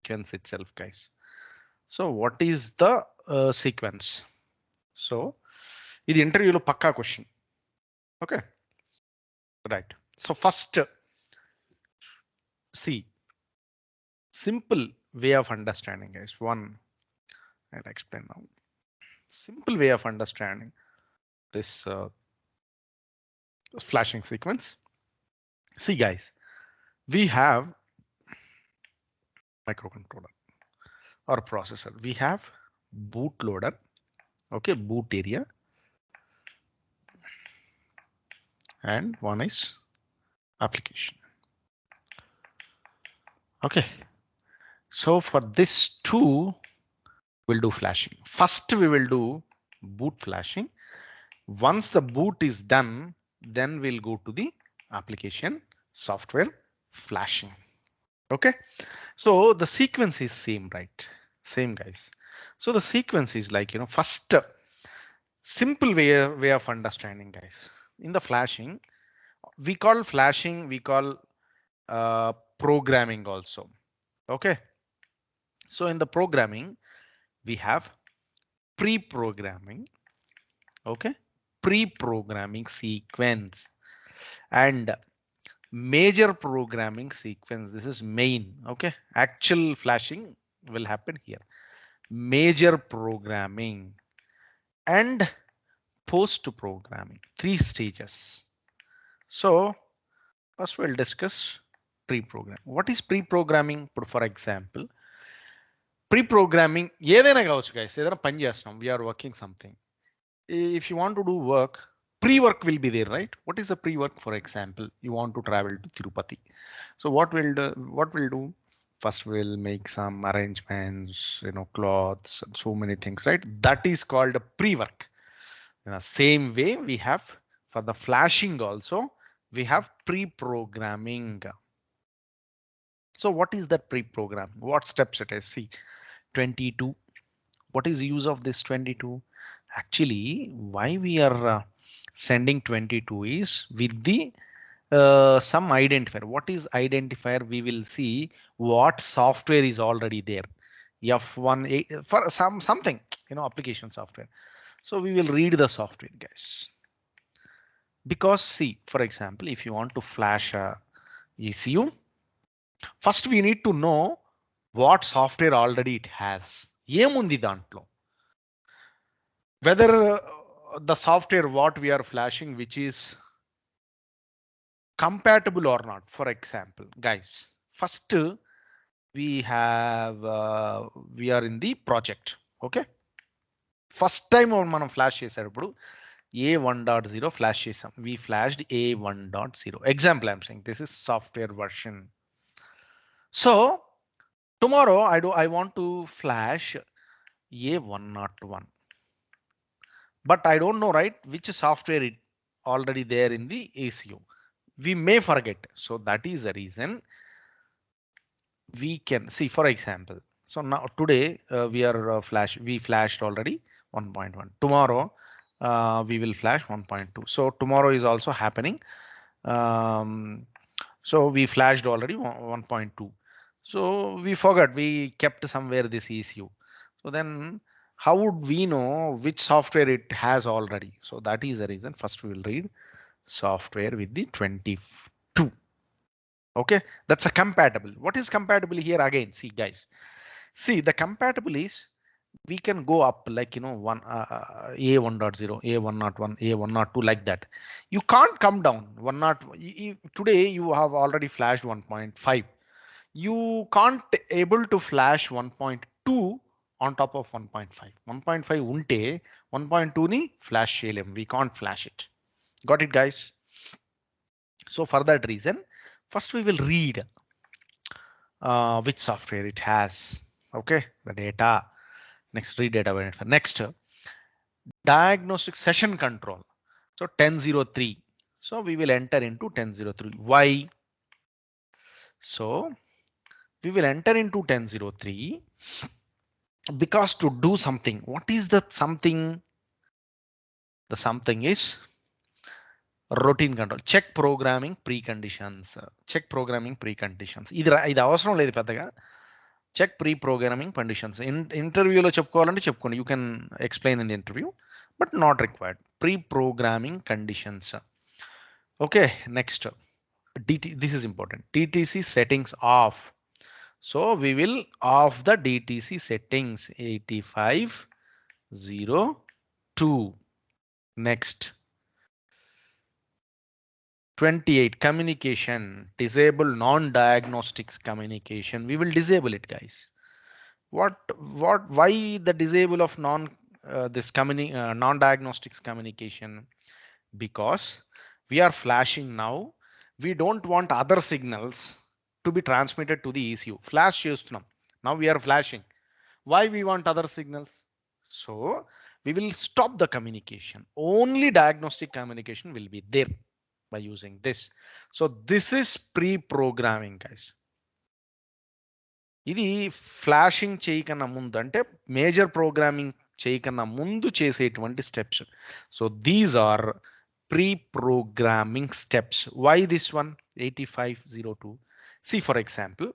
sequence itself, guys. So what is the sequence? So the interview lo pakka question. Okay, right. So first, see, simple way of understanding, guys. One, I'll explain now. Simple way of understanding this flashing sequence. See, guys, we have microcontroller or processor. We have bootloader. Okay, boot area, and one is application. Okay, so for this two, we'll do flashing. First, we will do boot flashing. Once the boot is done, then we'll go to the application software flashing. Okay, so the sequence is same, right? Same, guys. So the sequence is like, first simple way of understanding, guys. In the flashing, we call programming also. Okay, so in the programming, we have pre-programming. Okay, pre-programming sequence and major programming sequence. This is main. Okay, actual flashing will happen here. Major programming and post programming, 3 stages. So first we'll discuss pre-program. What is pre-programming? For example, pre-programming ఏదైనా కావచ్చు guys, ఏదైనా పని చేస్తున్నాం, we are working something. If you want to do work, pre-work will be there, right? What is the pre-work? For example, you want to travel to Tirupati. So what we'll do? First we'll make some arrangements, clothes and so many things, right? That is called a pre-work. In the same way, we have for the flashing also, we have pre-programming. So what is that pre-program? What steps it is? See, 22. What is the use of this 22? Actually, why we are sending 22 is with the some identifier. What is identifier? We will see what software is already there. F1 for something, application software. So we will read the software, guys. Because see, for example, if you want to flash a ECU, first we need to know what software already it has. ఏముంది దాంట్లో? Whether the software what we are flashing, which is compatible or not. For example, guys, first we are in the project. Okay, first time మనం flash చేసేటప్పుడు A1.0 flash చేసాం. We flashed A1.0. Example, I'm saying this is software version. So tomorrow I want to flash A101. But I don't know, right, which software it already there in the ECU. We may forget. So that is the reason we can see, for example. So now today we are we flashed already 1.1. Tomorrow we will flash 1.2. So tomorrow is also happening. So we flashed already 1.2. So we forgot, we kept somewhere this ECU. So then how would we know which software it has already? So that is the reason. First we will read software with the 22. Okay, that's a compatible. What is compatible here again? See, guys, see, the compatible is we can go up like, one A1.0, A101, A102, like that. You can't come down 1.0. Today you have already flashed 1.5. You can't able to flash 1.2 on top of 1.5. 1.5 unte 1.2 ni flash cheyalem. We can't flash it. Got it, guys? So for that reason, first we will read which software it has. Okay, the data. Next, read data. Next, diagnostic session control. So 1003. So we will enter into 1003. Why? So we will enter into 1003 because to do something. What is the something? The something is routine control. Check programming preconditions. Check programming preconditions. ఇది అవసరం లేదు పెద్దగా. Check pre-programming conditions. Interview lo చెప్పుకోవాలంటే చెప్పుకోండి. You can explain in the interview, but not required. Pre-programming conditions. Okay, next. This is important. DTC settings off. So we will off the DTC settings 8502. Next. 28 communication, disable non-diagnostics communication. We will disable it, guys. Why the disable of non-diagnostics communication? Because we are flashing now. We don't want other signals to be transmitted to the ECU. Flash చేస్తున్నాం. Now we are flashing. Why we want other signals? So we will stop the communication. Only diagnostic communication will be there by using this. So this is pre-programming, guys. ఇది flashing చేయకన్నా ముందు అంటే major programming చేయకన్నా ముందు చేసేటువంటి steps. So these are pre-programming steps. Why this one? 8502. See, for example,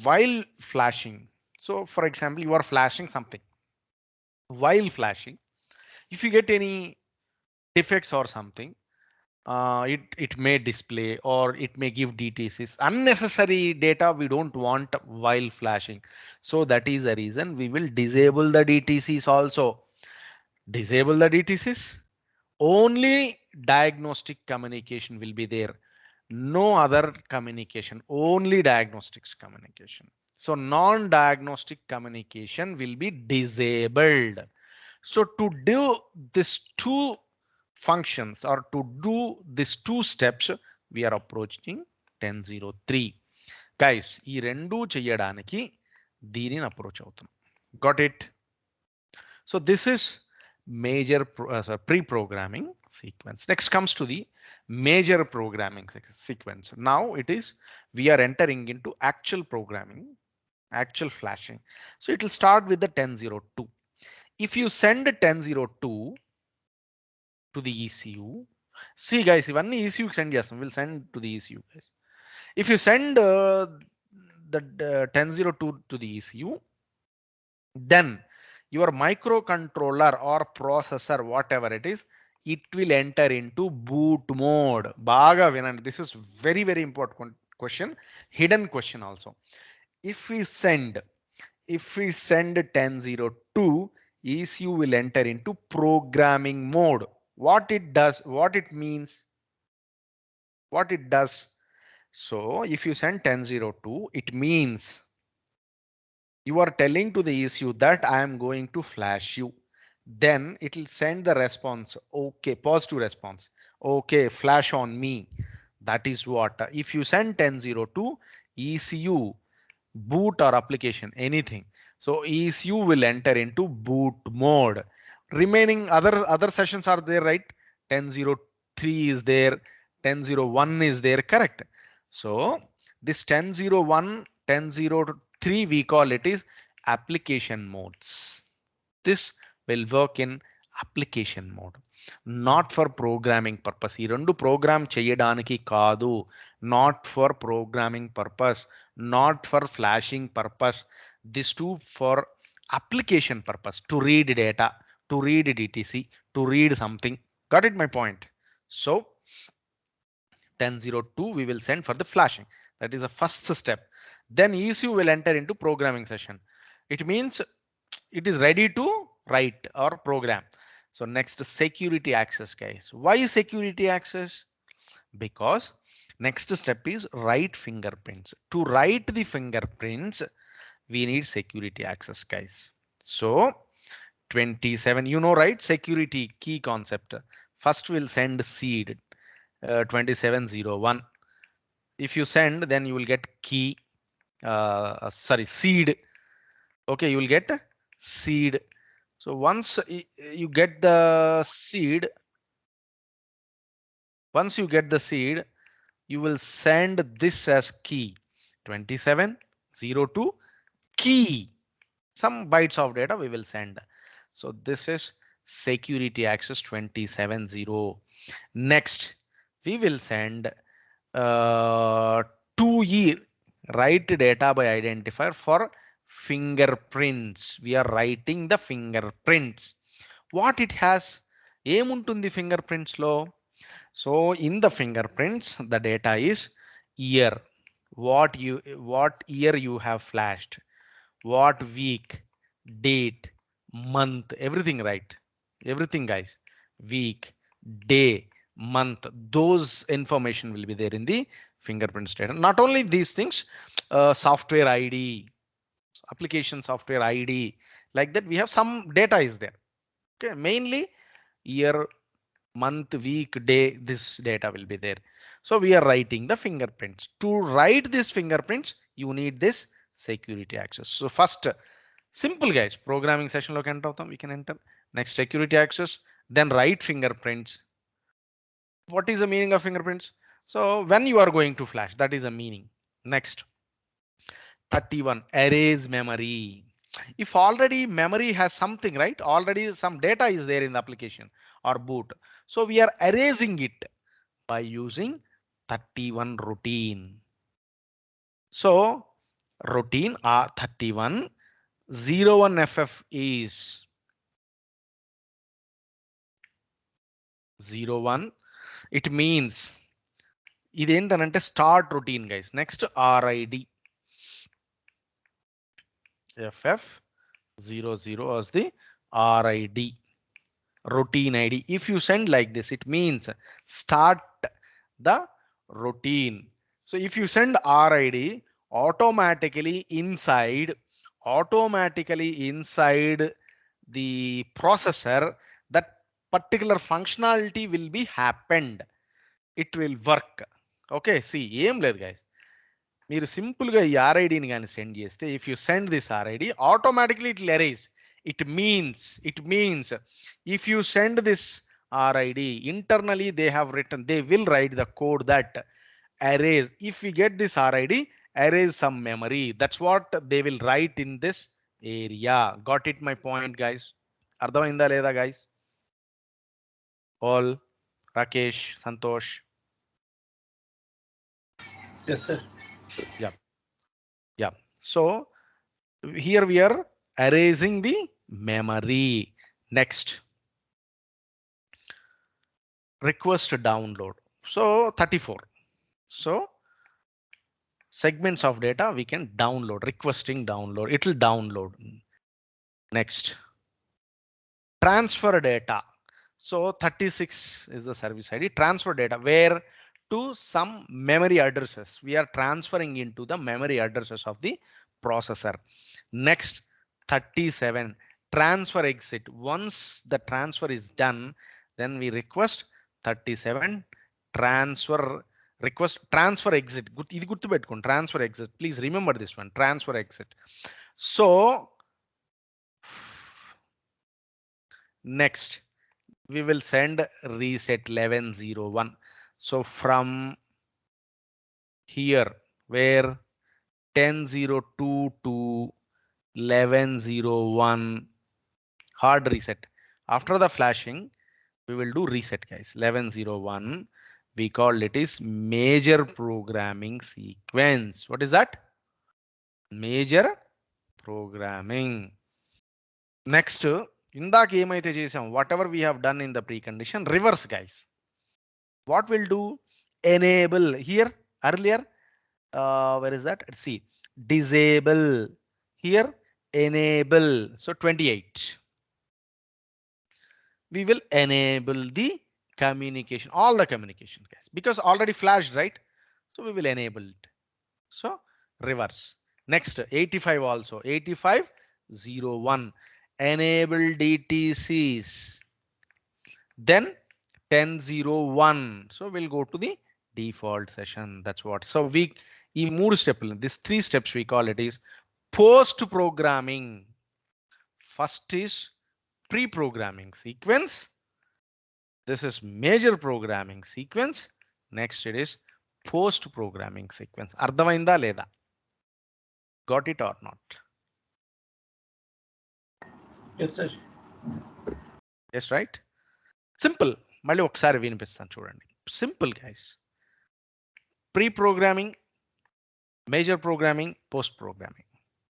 while flashing. So for example, you are flashing something. While flashing, if you get any defects or something, it may display or it may give DTCs. Unnecessary data we don't want while flashing. So that is the reason we will disable the DTCs also. Disable the DTCs. Only diagnostic communication will be there. No other communication, only diagnostics communication. So non-diagnostic communication will be disabled. So to do this two functions or to do these two steps, we are approaching 1003. Guys, ఈ రెండు చేయడానికి దీనిని approach అవుతున్నాం. Got it? So this is major pre-programming sequence. Next comes to the major programming sequence. Now it is we are entering into actual programming, actual flashing. So it will start with the 1002. If you send 1002 to the ECU, see guys, ఇవన్నీ ECU send చేస్తాం. We'll send to the ECU, guys. If you send the 1002 to the ECU, then your microcontroller or processor, whatever it is, it will enter into boot mode. Baga vinandi. This is very, very important question, hidden question also. If we send 1002, ECU will enter into programming mode. What it does, what it means, what it does. So if you send 1002, it means you are telling to the ECU that I am going to flash you. Then it will send the response. Okay, positive response. Okay, flash on me. That is what. If you send 1002, ECU, boot or application, anything. So ECU will enter into boot mode. Remaining other sessions are there, right? 1003 is there, 1001 is there, correct? So this 1001, 1003 we call it is application modes. This will work in application mode, not for programming purpose. ఈ రెండు programme చేయడానికి కాదు, not for programming purpose, not for flashing purpose. This too for application purpose, to read data, to read DTC, to read something. Got it my point? So 1002 we will send for the flashing. That is the first step. Then ECU will enter into programming session. It means it is ready to write or program. So next, security access, guys. Why security access? Because next step is write fingerprints. To write the fingerprints, we need security access, guys. So 27, you know, right? Security key concept. First we'll send seed 2701. If you send, then you will get key, seed. Okay, you will get seed. So once you get the seed, you will send this as key 2702 key. Some bytes of data we will send. So this is security access 270. Next, we will send 2E write data by identifier for fingerprints. We are writing the fingerprints. What it has? ఏముంటుంది fingerprints లో? So in the fingerprints, the data is year. What year you have flashed, what week, date, month, everything, right? Everything, guys. Week, day, month, those information will be there in the fingerprints data. Not only these things, software ID, application software ID, like that we have some data is there. Okay, mainly year, month, week, day, this data will be there. So we are writing the fingerprints. To write these fingerprints, you need this security access. So first, simple, guys, programming session look enter we can enter. Next, security access, then write fingerprints. What is the meaning of fingerprints? So when you are going to flash, that is a meaning. Next, 31, erase memory. If already memory has something, right? Already some data is there in the application or boot. So we are erasing it by using 31 routine. So routine R31 01FF is 01. It means ఇదేంటనంటే start routine, guys. Next, RID FF00 as the RID routine ID. If you send like this, it means start the routine. So if you send RID, automatically inside the processor, that particular functionality will be happened. It will work. Okay, see, ఏం లేదు, guys. మీరు simple గా ఈ ఆర్ఐడిని కానీ send చేస్తే, if you send this RID, automatically it will erase. It means if you send this RID, internally they have written, they will write the code that erase. If we get this RID, erase some memory. That's what they will write in this area. Got it my point, guys? అర్థమైందా లేదా, guys? All, Rakesh, Santosh. Yes, sir. Yeah. So here we are erasing the memory. Next, request download. So 34. So segments of data we can download, requesting download, it will download. Next, transfer data. So 36 is the service ID. Transfer data, where to some memory addresses. We are transferring into the memory addresses of the processor. Next, 37, transfer exit. Once the transfer is done, then we request 37 transfer request transfer exit. ఇది గుర్తుపెట్టుకోండి, transfer exit. Please remember this one, transfer exit. So next, we will send reset 1101. So from here, where 1002 to 1101 hard reset. After the flashing, we will do reset, guys. 1101, we call it is major programming sequence. What is that? Major programming. Next, ఇందాక ఏమైతే చేసాం, whatever we have done in the precondition, reverse, guys. What will do? Enable here earlier. Where is that? Let's see. Disable here, enable. So 28. We will enable the communication, all the communication, guys, because already flashed, right? So we will enable it. So reverse. Next, 85 also. 8501. Enable DTCs. Then 1001. So we'll go to the default session. That's what. So we ఈ మూడు స్టెప్లు, this 3 steps we call it is post programming. First is pre-programming sequence. This is major programming sequence. Next it is post programming sequence. అర్థమైందా లేదా? Got it or not? Yes, sir. Yes, right? Simple. మళ్ళీ ఒకసారి వినిపిస్తాను చూడండి. Simple, guys. Pre-programming, Major programming, post programming.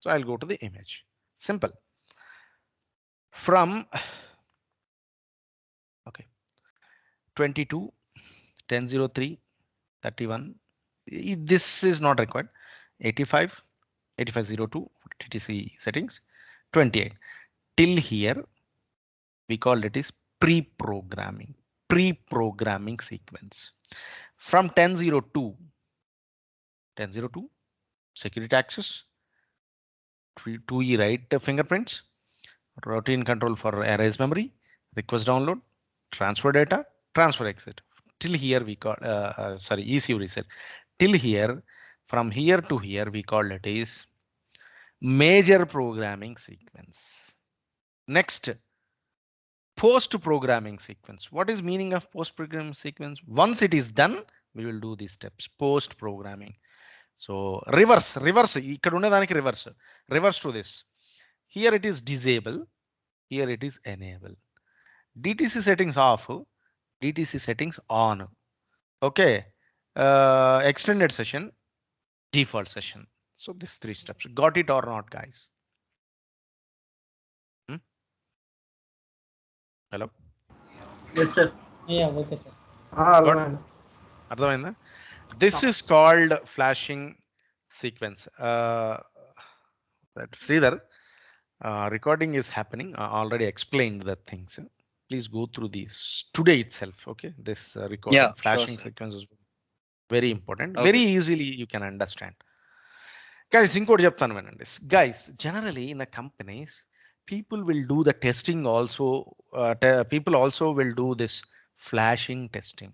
So I'll go to the image. Simple. From okay 22 1003 31. This is not required. 85 8502 TTC settings 28 till here we call it is pre-programming sequence. From 1002 security access, 2E write fingerprints, routine control for erase memory, request download, transfer data, transfer exit. Till here we call sorry, ECU reset. Till here, from here to here we call it is major programming sequence. Next, post programming sequence. What is meaning of post programming sequence? Once it is done, we will do these steps. Post programming. So reverse ఇక్కడ ఉండేదానికి reverse to this. Here it is disable, here it is enable. DTC settings off, DTC settings on. Okay, extended session, default session. So these 3 steps. Got it or not, guys? Hello? Yes, sir. Yeah, okay, sir. అర్థమైందా? This is called flashing sequence. That's Sridhar. Recording is happening. I already explained the things. Please go through these today itself. Okay, this recording flashing sequence is very important. Okay. Very easily you can understand. Guys, inkodi cheptanu vinandi. Guys, generally in the companies, people will do the testing also. People also will do this flashing testing.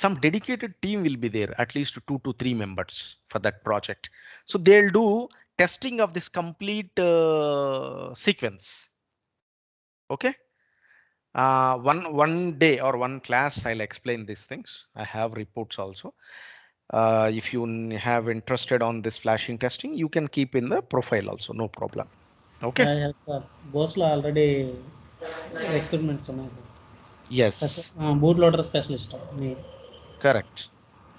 Some dedicated team will be there, at least 2 to 3 members for that project. So they'll do testing of this complete sequence. Okay. One day or one class, I'll explain these things. I have reports also. If you have interested on this flashing testing, you can keep in the profile also, no problem. Okay. Yes, sir. Boss lo already requirements ఉన్నాయి sir. Yes. Bootloader specialist. Correct.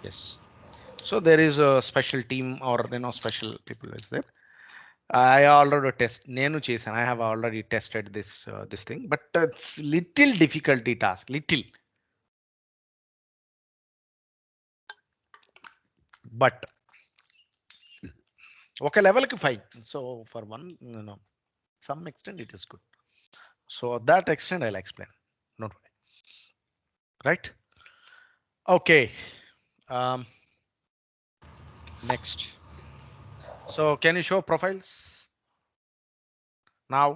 Yes. So there is a special team or special people is there. I already నేను చేశాను. I have already tested this thing, but it's little difficulty task. Little. But okay, level ki fine. So for one, some extent it is good. So that extent I'll explain. Not worry. Right? Okay. Next. So can you show profiles now?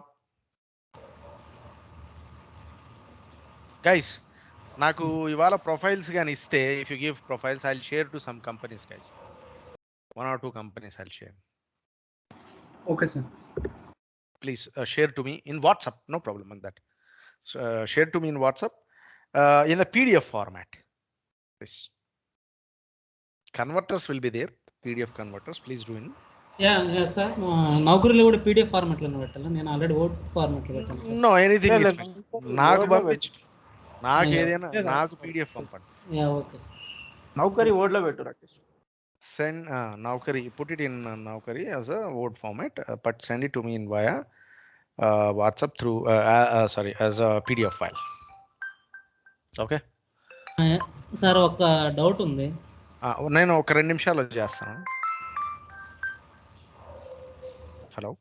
Guys, నాకు ఇవాళ profiles గాని ఇస్తే, if you give profiles, I'll share to some companies, guys. 1 or 2 companies I'll share. Okay, sir. Please share to me in WhatsApp. No problem on that. So, share to me in WhatsApp in the PDF format. Please. Converters will be there. PDF converters. Please do in. Yeah, yes, sir. నౌకరీలో కూడా PDF format లోనే పెట్టాలి. నేను already word format లో పెట్టాను. No, anything is fine. నాకు పంపించు. నాకు ఏదైనా నాకు PDF పంపండి. Yeah, okay, sir. నౌకరీ వర్డ్ లో పెట్టు Rakesh. Send Naukri, put it in Naukri as a Word format, but send it to me in via WhatsApp through sorry, as a PDF file. Okay. Sir ఒక doubt ఉంది. నేను ఒక 2 నిమిషాల్లో చేస్తాను. Hello.